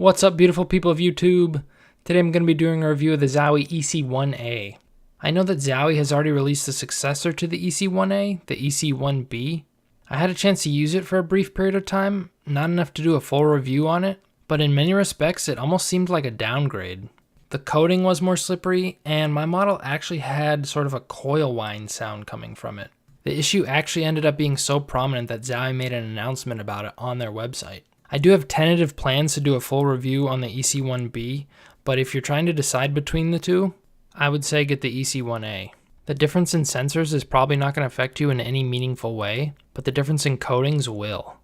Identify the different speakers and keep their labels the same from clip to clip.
Speaker 1: What's up, beautiful people of YouTube? Today I'm going to be doing a review of the Zowie EC1-A. I know that Zowie has already released the successor to the EC1-A, the EC1-B. I had a chance to use it for a brief period of time, not enough to do a full review on it, but in many respects it almost seemed like a downgrade. The coating was more slippery, and my model actually had sort of a coil whine sound coming from it. The issue actually ended up being so prominent that Zowie made an announcement about it on their website. I do have tentative plans to do a full review on the EC1-B, but if you're trying to decide between the two, I would say get the EC1-A. The difference in sensors is probably not going to affect you in any meaningful way, but the difference in coatings will.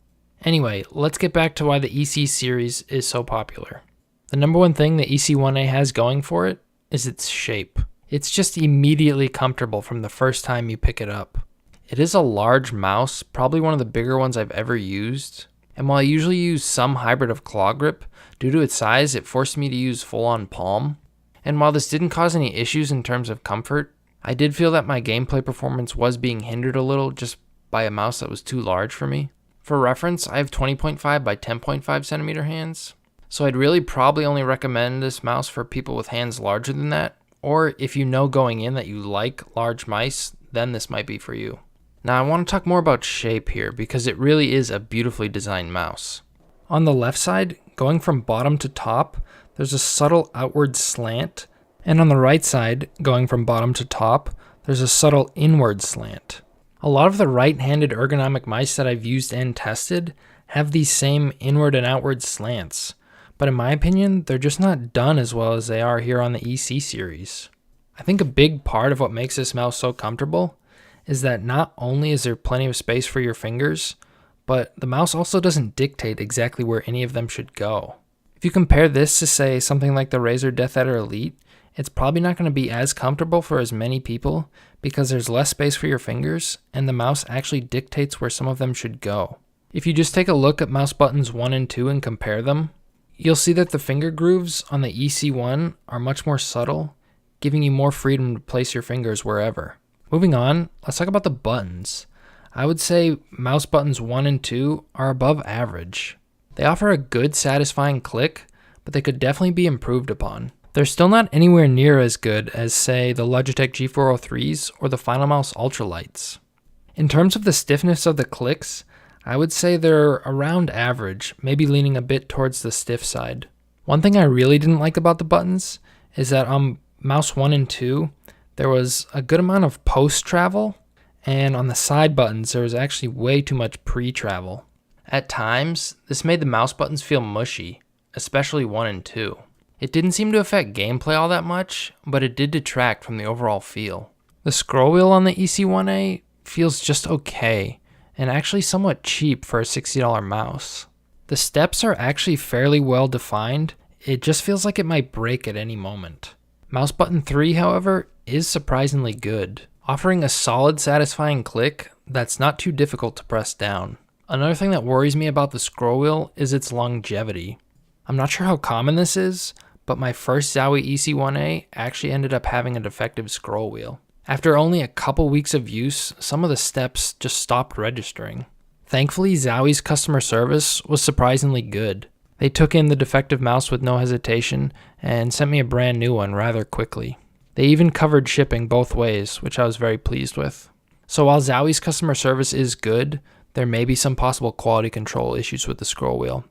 Speaker 1: Anyway, let's get back to why the EC series is so popular. The number one thing the EC1-A has going for it is its shape. It's just immediately comfortable from the first time you pick it up. It is a large mouse, probably one of the bigger ones I've ever used. And while I usually use some hybrid of claw grip, due to its size, it forced me to use full-on palm. And while this didn't cause any issues in terms of comfort, I did feel that my gameplay performance was being hindered a little just by a mouse that was too large for me. For reference, I have 20.5 by 10.5 centimeter hands, so I'd really probably only recommend this mouse for people with hands larger than that, or if you know going in that you like large mice, then this might be for you. Now I want to talk more about shape here because it really is a beautifully designed mouse. On the left side, going from bottom to top, there's a subtle outward slant, and on the right side, going from bottom to top, there's a subtle inward slant. A lot of the right-handed ergonomic mice that I've used and tested have these same inward and outward slants, but in my opinion, they're just not done as well as they are here on the EC series. I think a big part of what makes this mouse so comfortable is that not only is there plenty of space for your fingers, but the mouse also doesn't dictate exactly where any of them should go. If you compare this to, say, something like the Razer Death Adder Elite, it's probably not going to be as comfortable for as many people because there's less space for your fingers and the mouse actually dictates where some of them should go. If you just take a look at mouse buttons 1 and 2 and compare them, you'll see that the finger grooves on the EC1 are much more subtle, giving you more freedom to place your fingers wherever. Moving on, let's talk about the buttons. I would say mouse buttons 1 and 2 are above average. They offer a good satisfying click, but they could definitely be improved upon. They're still not anywhere near as good as, say, the Logitech G403s or the Final Mouse Ultralights. In terms of the stiffness of the clicks, I would say they're around average, maybe leaning a bit towards the stiff side. One thing I really didn't like about the buttons is that on mouse 1 and 2, there was a good amount of post-travel, and on the side buttons, there was actually way too much pre-travel. At times, this made the mouse buttons feel mushy, especially 1 and 2. It didn't seem to affect gameplay all that much, but it did detract from the overall feel. The scroll wheel on the EC1-A feels just okay, and actually somewhat cheap for a $60 mouse. The steps are actually fairly well defined, it just feels like it might break at any moment. Mouse button 3, however, is surprisingly good, offering a solid, satisfying click that's not too difficult to press down. Another thing that worries me about the scroll wheel is its longevity. I'm not sure how common this is, but my first Zowie EC1-A actually ended up having a defective scroll wheel. After only a couple weeks of use, some of the steps just stopped registering. Thankfully, Zowie's customer service was surprisingly good. They took in the defective mouse with no hesitation and sent me a brand new one rather quickly. They even covered shipping both ways, which I was very pleased with. So while Zowie's customer service is good, there may be some possible quality control issues with the scroll wheel.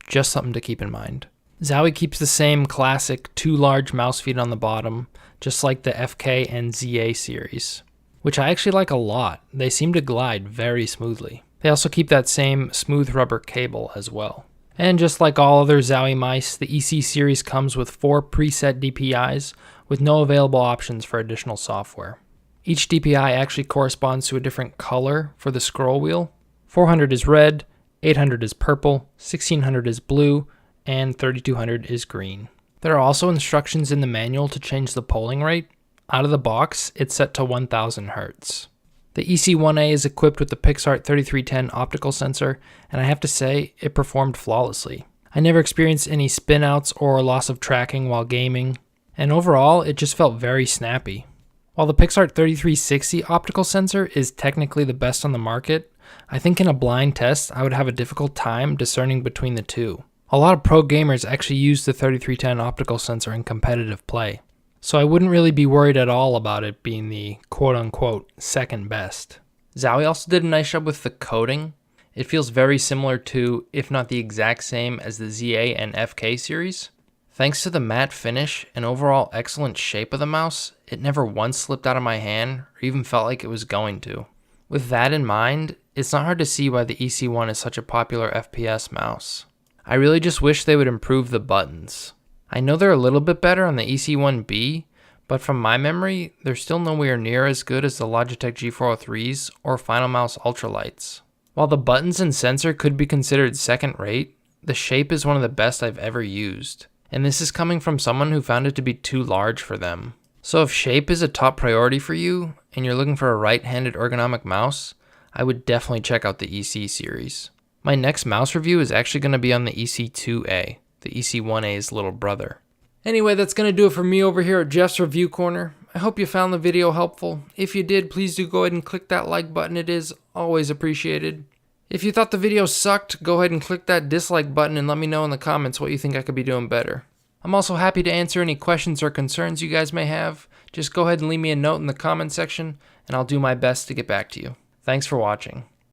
Speaker 1: Just something to keep in mind. Zowie keeps the same classic 2 large mouse feet on the bottom, just like the FK and ZA series, which I actually like a lot. They seem to glide very smoothly. They also keep that same smooth rubber cable as well. And just like all other Zowie mice, the EC series comes with 4 preset DPIs with no available options for additional software. Each DPI actually corresponds to a different color for the scroll wheel. 400 is red, 800 is purple, 1600 is blue, and 3200 is green. There are also instructions in the manual to change the polling rate. Out of the box, it's set to 1000 Hz. The EC1-A is equipped with the PixArt 3310 optical sensor, and I have to say, it performed flawlessly. I never experienced any spinouts or loss of tracking while gaming, and overall, it just felt very snappy. While the PixArt 3360 optical sensor is technically the best on the market, I think in a blind test I would have a difficult time discerning between the two. A lot of pro gamers actually use the 3310 optical sensor in competitive play, so I wouldn't really be worried at all about it being the quote-unquote second best. Zowie also did a nice job with the coating. It feels very similar to, if not the exact same as the ZA and FK series. Thanks to the matte finish and overall excellent shape of the mouse, it never once slipped out of my hand or even felt like it was going to. With that in mind, it's not hard to see why the EC1 is such a popular FPS mouse. I really just wish they would improve the buttons. I know they're a little bit better on the EC1-B, but from my memory, they're still nowhere near as good as the Logitech G403s or Final Mouse Ultralights. While the buttons and sensor could be considered second rate, the shape is one of the best I've ever used, and this is coming from someone who found it to be too large for them. So if shape is a top priority for you, and you're looking for a right-handed ergonomic mouse, I would definitely check out the EC series. My next mouse review is actually going to be on the EC2-A, the EC1-A's little brother. Anyway, that's going to do it for me over here at Jeff's Review Corner. I hope you found the video helpful. If you did, please do go ahead and click that like button. It is always appreciated. If you thought the video sucked, go ahead and click that dislike button and let me know in the comments what you think I could be doing better. I'm also happy to answer any questions or concerns you guys may have. Just go ahead and leave me a note in the comment section, and I'll do my best to get back to you. Thanks for watching.